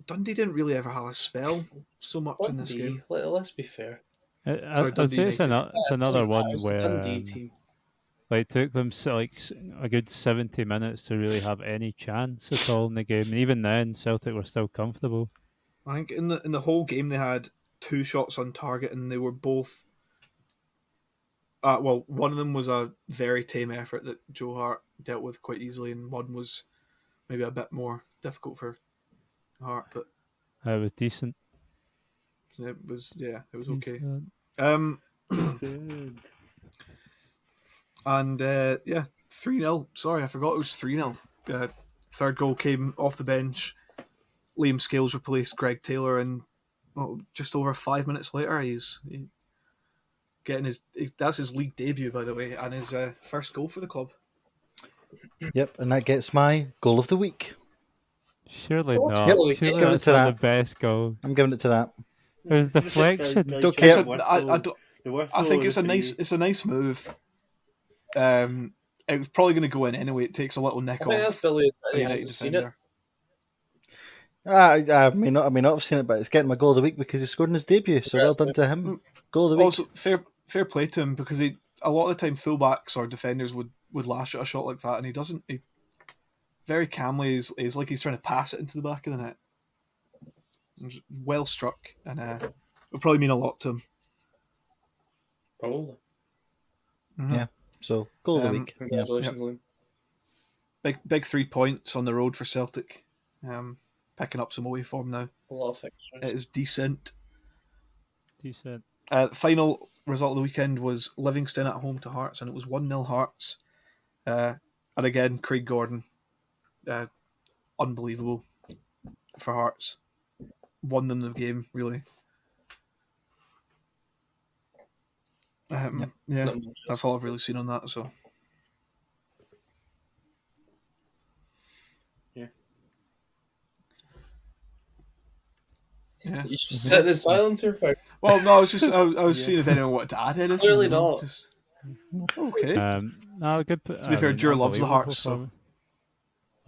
Dundee didn't really ever have a spell so much in this game. Let's be fair. I'd Dundee say it's, United. it's another one It's where a Dundee team. like took them a good 70 minutes to really have any chance at all in the game. And even then, Celtic were still comfortable. I think in the whole game they had 2 shots on target, and they were both. Well, one of them was a very tame effort that Joe Hart dealt with quite easily, and one was maybe a bit more difficult for Hart, but It was decent. it was okay. Decent. And yeah, 3-0. Sorry, I forgot it was 3-0. Third goal came off the bench. Liam Scales replaced Greg Taylor, and just over 5 minutes later, he's getting that's his league debut, by the way, and his first goal for the club. Yep, and that gets my goal of the week. Surely What's not. really Surely Give it that's to not that. the best goal. I'm giving it to that. It was deflection. Don't care. I think it's a nice move. It was probably going to go in anyway. It takes a little nick I think that's off Billy. a He United hasn't seen it. defender. I may not have seen it, but it's getting my goal of the week because he scored in his debut. So well done to him. Goal of the week. Also, fair play to him, because a lot of the time fullbacks or defenders would lash at a shot like that, and he doesn't. He very calmly is like he's trying to pass it into the back of the net. It was well struck, and it would probably mean a lot to him. Probably. Mhm. Yeah. So goal of the week. Yeah. Congratulations, Liam. Big 3 points on the road for Celtic. Picking up some away form now. A lot of fixtures. It is decent. Decent. The final result of the weekend was Livingston at home to Hearts, and it was 1-0 Hearts. And again, Craig Gordon, unbelievable for Hearts. Won them the game, really. Yeah, Not much. that's all I've really seen on that. So yeah. You should sit in silence here for Well, no, I was Yeah. seeing if anyone wanted to add anything. Clearly you know, not. Just okay. No, good. To be fair, Jure loves the Hearts, so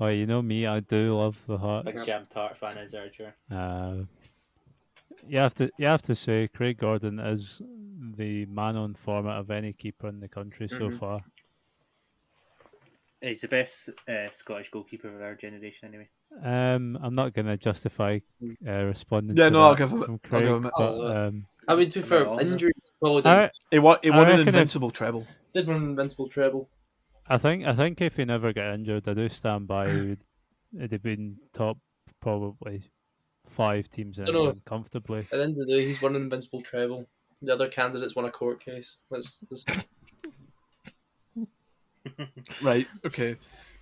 Oh, you know me, I do love the Hearts. Big jam tart fan is Archer. You have to say Craig Gordon is the man on form out of any keeper in the country so Mhm. far. He's the best Scottish goalkeeper of our generation, anyway. I'm not going to justify responding Yeah, to no, that I'll give him it. from I'll give Craig, him it. but I mean, to be Am I fair, wrong, though? injuries probably I, He won I an reckon if- invincible treble. did win an invincible treble. I think if he never got injured, I do stand by. It'd have been top probably 5 teams in Dunno. England comfortably. At the end of the day, he's won an invincible treble. The other candidates won a court case. Let's Right. Okay.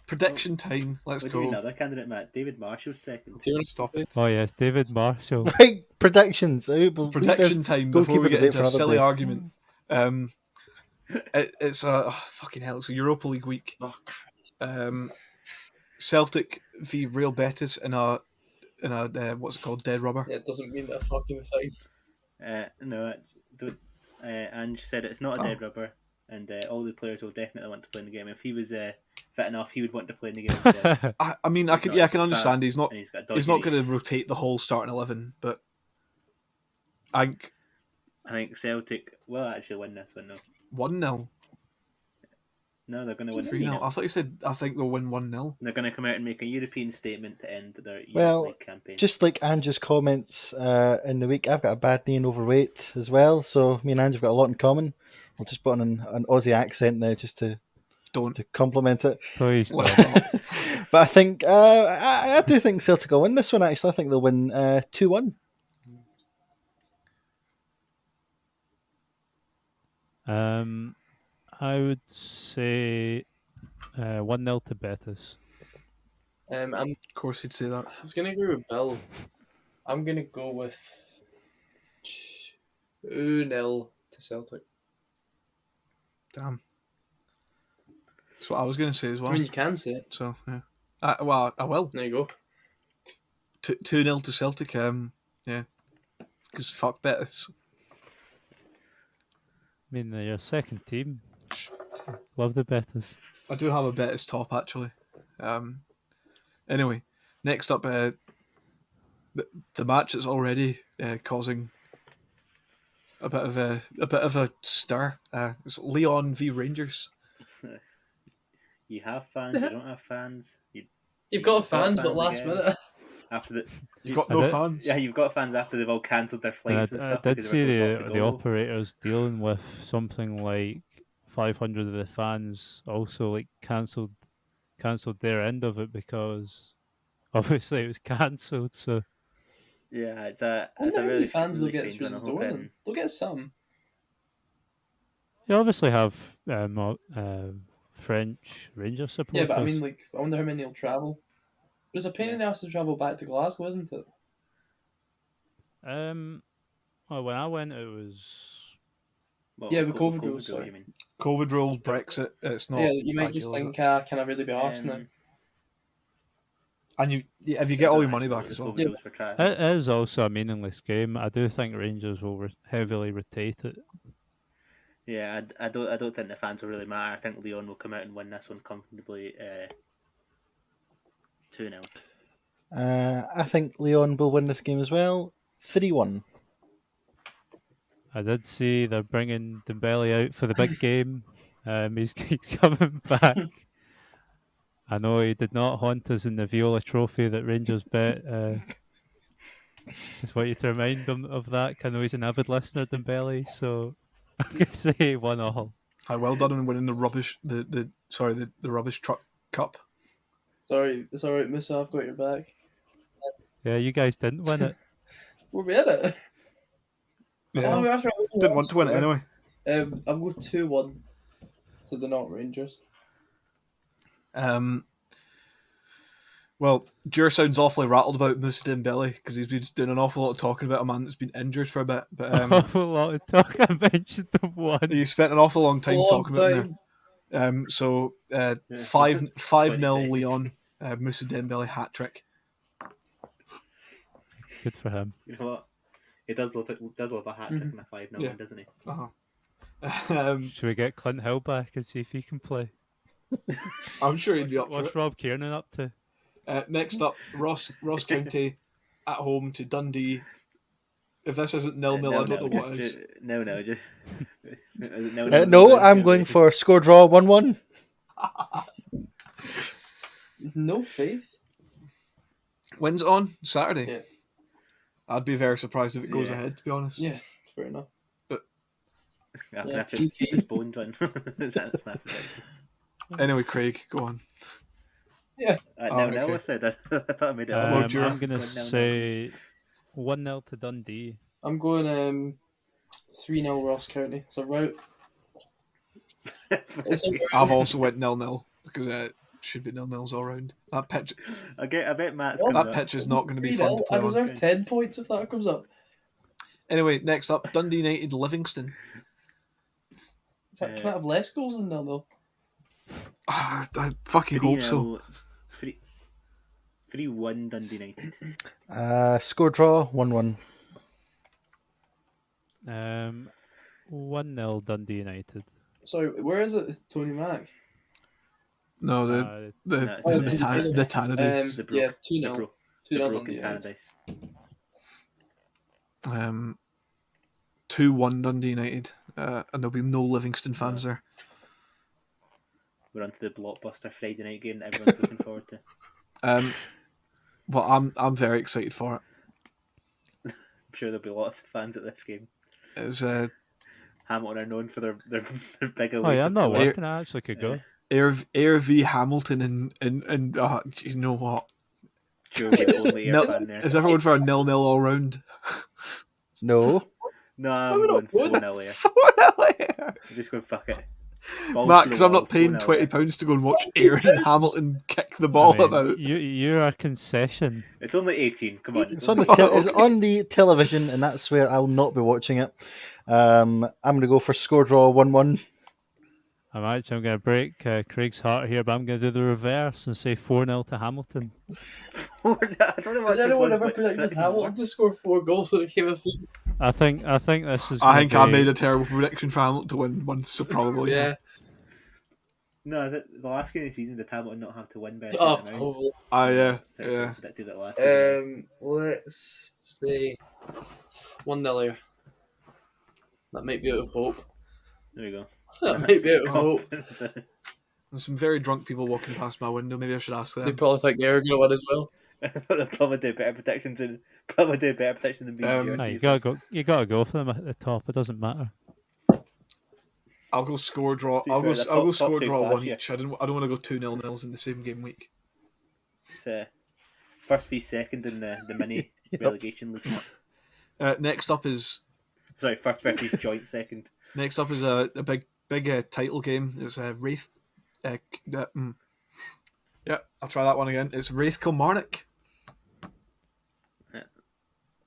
Prediction time. Let's What do you mean go. another candidate, Matt? David Marshall's second. Stop it. Oh yes, David Marshall. Right, predictions. We'll leave Prediction this time before we goalkeeper get debate into for a another silly day. argument. It's a fucking hell. It's a Europa League week. Oh, Celtic v Real Betis in a what's it called, dead rubber. yeah, it doesn't mean a fucking thing. No, don't. Ange said it's not a dead rubber, and all the players will definitely want to play in the game. If he was fit enough, he would want to play in the game. Himself. I mean, I can understand. He's not And he's got a he's dodgy not going to rotate the whole starting 11, but I think I think Celtic will actually win this one, though. 1-0, No, they're going to win 3-0. 3-0. I thought you said I think they'll win 1-0. They're going to come out and make a European statement to end their Europe Well, League campaign. Just like Ange's comments in the week, I've got a bad knee and overweight as well, so me and Ange have got a lot in common. I'll just put on an Aussie accent now just to Don't. complement it. Please Let's stop. not. But I think I do think Celtic will win this one. Actually, I think they'll win 2-1. I would say 1-0 to Betis. Of course, he'd say that. I was gonna agree with Bill. I'm gonna go with 2-0 to Celtic. Damn. That's what I was going to say as well. I mean, you can say it. So yeah. Well, I will. There you go. 2-0 to Celtic. Yeah. Because fuck Betis. I mean, they're your second team. Love the Betis. I do have a Betis top actually. Anyway, next up, the match that's already causing a bit of a stir. It's Leon v Rangers. You have fans, you don't have fans. You've got fans, but fans last again. minute. After the You've got I no did- fans. Yeah, you've got fans after they've all cancelled their flights and I stuff. did because they see were told not to the go. operators dealing with something like 500 of the fans also like cancelled their end of it because obviously it was cancelled. So Yeah, it's I a wonder how many really fans really they'll get strange through one. the I'm door. hoping. Then they'll get some. you obviously have French Rangers supporters. Yeah, but I mean, like, I wonder how many will travel. It was a pain in the ass to travel back to Glasgow, isn't it? Well, when I went, it was Well, Yeah, with COVID rules, sorry. you mean? COVID rules, Brexit. It's not. Yeah, you might just ideal, is think, it? can I really be arsed now? And if you get all your money back as well. COVID rules for traffic. it is also a meaningless game. I do think Rangers will heavily rotate it. Yeah, I don't think the fans will really matter. I think Leon will come out and win this one comfortably 2-0. I think Leon will win this game as well. 3-1. I did see they're bringing Dembele out for the big game. He's coming back. I know he did not haunt us in the Viola Trophy that Rangers bet. Just want you to remind him of that. 'Cause I know he's an avid listener, Dembele. So I'm gonna say 1-1. Hi, well done on winning the rubbish the rubbish truck cup. Sorry, it's alright, Musa, I've got your back. Yeah, you guys didn't win it. We'll be at it. Yeah. Oh, that's right. Didn't want to win it anyway. I'm going 2-1 to the Not Rangers. Well, Jur sounds awfully rattled about Moussa Dembele because he's been doing an awful lot of talking about a man that's been injured for a bit. But Awful lot of talk. I mentioned the one. you spent an awful long time Long talking about him time. there. So Yeah. 5 20 0 seconds. Leon, Moussa Dembele hat trick. Good for him. You know what? He does love a hat trick and a 5-0 Yeah. win, doesn't he? Should we get Clint Hill back and see if he can play? I'm sure he'd be up for What's it. Rob Kiernan up to? Next up, Ross County at home to Dundee. If this isn't 0-0, I don't know what is. No, just is it 0-0 No, I'm going for score draw 1-1. No faith. When's it on? Saturday? Yeah. I'd be very surprised if it goes Yeah. ahead, to be honest. Yeah, fair enough. I'm Yeah, gonna have to PK. postpone one. That's my prediction. Anyway, Craig, go on. Yeah. No, okay. I said that. I thought I made it Lord up. Jura. I'm going to It's going 0-0. say 1-0 to Dundee. I'm going 3-0 Ross County. It's a rout. It's a rout. I've also went 0-0 because it should be 0-0s all round. That pitch, I bet Matt's Well, comes that up. pitch is not going to be fun to 3-0. play I on. deserve 10 points if that comes up. Anyway, next up, Dundee United Livingston. Can I have less goals than 0-0? I fucking hope so. 3-1 Dundee United. Score draw 1-1. 1-0 Dundee United. Sorry, where is it, Tony Mac? No, No, the it's in Tannadies. The Brook. 2-0. The 2-0 Brook Dundee and United. Tannadice. 2-1 Dundee United, and there'll be no Livingston fans there. We're on to the blockbuster Friday night game that everyone's looking forward to. Well, I'm very excited for it. I'm sure there'll be lots of fans at this game. It's Hamilton are known for their big away Oh yeah, I'm not support. working. I actually could go. Air v Hamilton and you know what? Sure, we're the only Air Nil, fan there. is everyone for a 0-0 all round? No. No, I'm going 4-0 Air. 4-0 Air. I'm just going fuck it. Balls Matt, to the because I'm wall, not paying 4-0 Air. £20 to go and watch Aaron Hamilton kick the ball I mean, about. you're a concession. It's only 18. Come on. It's on it's on the television, and that's where I'll not be watching it. I'm going to go for score draw 1-1. I'm going to break Craig's heart here, but I'm going to do the reverse and say 4-0 to Hamilton. I don't know what Has anyone ever but predicted that Hamilton to works. score 4 goals in a game of football? I think this is. I think I be... made a terrible prediction for Hamilton to win once, so probably. Yeah. No, the last game of the season did Hamilton not have to win by a Oh, certain amount. probably. Yeah. I predicted it last season. Let's say 1-0 Air. That might be out of hope. There we go. That might be out of hope. There's some very drunk people walking past my window. Maybe I should ask They them. probably think they're going to win as well. They'll probably do better protections than being No, you gotta go for them at the top. It doesn't matter. I'll go score draw. To be I'll fair, go. the I'll go top score two draw class one here. each. I don't want to go 2-0 in the same game week. It's first v second in the mini relegation league. Next up is First versus joint second. a big title game. It's Wraith. Yeah, I'll try that one again. It's Wraith Kilmarnock.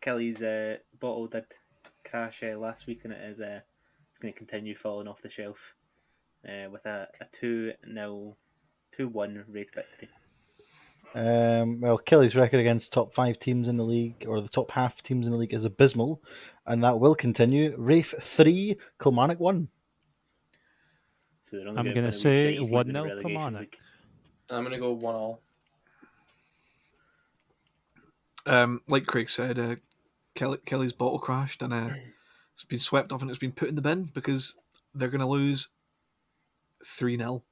Kelly's bottle did crash last week, and it's going to continue falling off the shelf with a 2-1 Wraith victory. Well, Kelly's record against top 5 teams in the league, or the top half teams in the league, is abysmal, and that will continue. Wraith 3, Kilmarnock 1. So they're only I'm going gonna to say win 1-0 the relegation Kilmarnock. league. I'm going to go 1-1. Like Craig said, Kelly's bottle crashed and it's been swept up and it's been put in the bin because they're going to lose 3-0.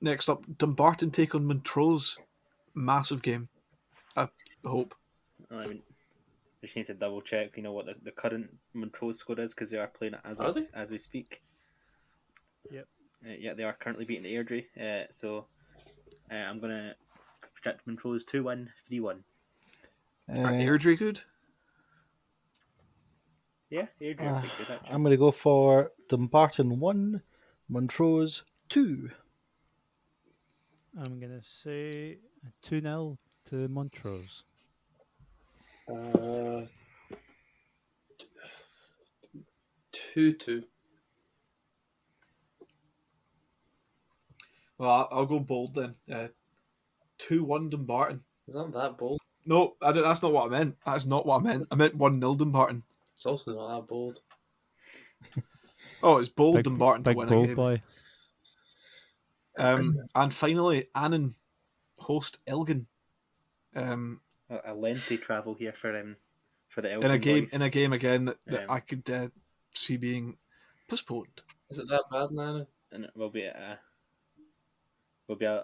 Next up, Dumbarton take on Montrose. Massive game. I hope. I mean, we just need to double check. You know what the current Montrose score is because they are playing it Are they? as we speak. Yep. Yeah, they are currently beating Airdrie. So I'm gonna project Montrose 2-1, 3-1. Are Airdrie good? Yeah, Airdrie are quite good actually. I'm going to go for Dumbarton 1, Montrose 2. I'm going to say 2-0 to Montrose. 2-2. Well, I'll go bold then. 2-1 Dumbarton. Is that bold? No, that's not what I meant. That's not what I meant. I meant 1-0 Dumbarton. It's also not that bold. Oh, it's bold Big, Dumbarton to big win a bold game. boy. And finally, Annan host Elgin. A lengthy travel here for the In Elgin a game boys. in a game again that Um, I could see being postponed. Is it that bad, Nana? and it will be a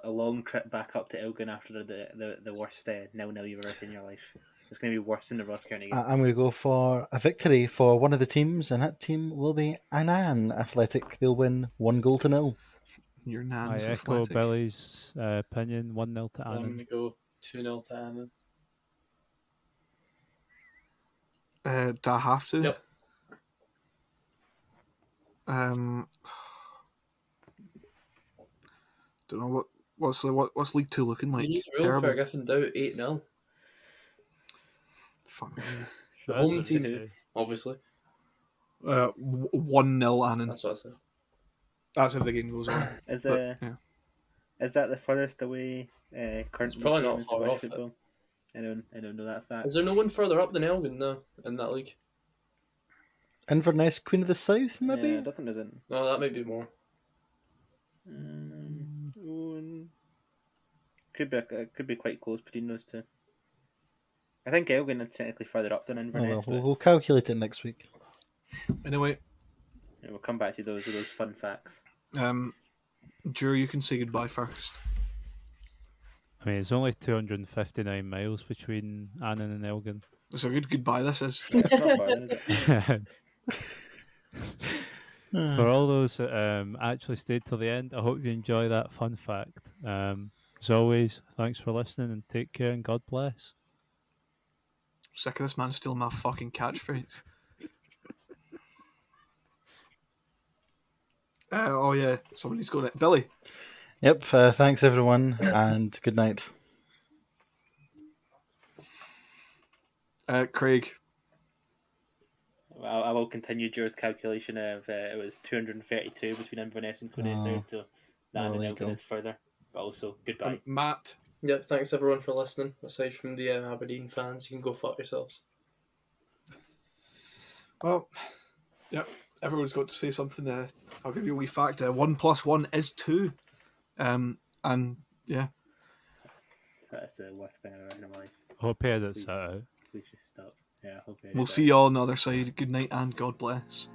long trip back up to Elgin after the worst 0-0 you've ever seen in your life. It's going to be worse than the Ross County game. I'm going to go for a victory for one of the teams, and that team will be Annan Athletic. They'll win 1-0. Your I nan's echo athletic. Billy's opinion. 1-0 to I'm going Annan. to go 2-0 to Annan. Do I have to? Yep. Don't know what's League Two looking like. You need to roll for Griffin Dow 8-0. Fuck. The That's home what team, they say. obviously. 1-0 Annan. That's what I said. That's if the game goes on. Is But, yeah. is that the furthest away current It's probably league game not in far Scottish off it. football? I don't know that fact. Is there no one further up than Elgin now in that league? Inverness, Queen of the South, maybe? I don't think there's an. No, that may be more. Could be quite close between those two. I think Elgin is technically further up than Oh, Inverness, well, but we'll calculate it next week. Anyway, we'll come back to those fun facts. Drew, you can say goodbye first. I mean, it's only 259 miles between Annan and Elgin. It's a good goodbye. This is. It's not far, then, is it? For all those that actually stayed till the end, I hope you enjoy that fun fact. As always, thanks for listening and take care and God bless. Sick of this man stealing my fucking catchphrase. Oh yeah, somebody's got it. Billy. Yep, thanks everyone, and good night. Craig. I will continue Joe's calculation of it was 232 between Inverness and Queen of the South, so that and Elgin is further. But also, goodbye. Matt. Yep, thanks everyone for listening. Aside from the Aberdeen fans, you can go fuck yourselves. Well, yep. Everyone's got to say something. I'll give you a wee fact. 1 + 1 is 2. And yeah. That's the worst thing I've ever heard in my life. I hope he edits that out. Please just stop. Yeah, I hope We'll see you all on the other side. Good night and God bless.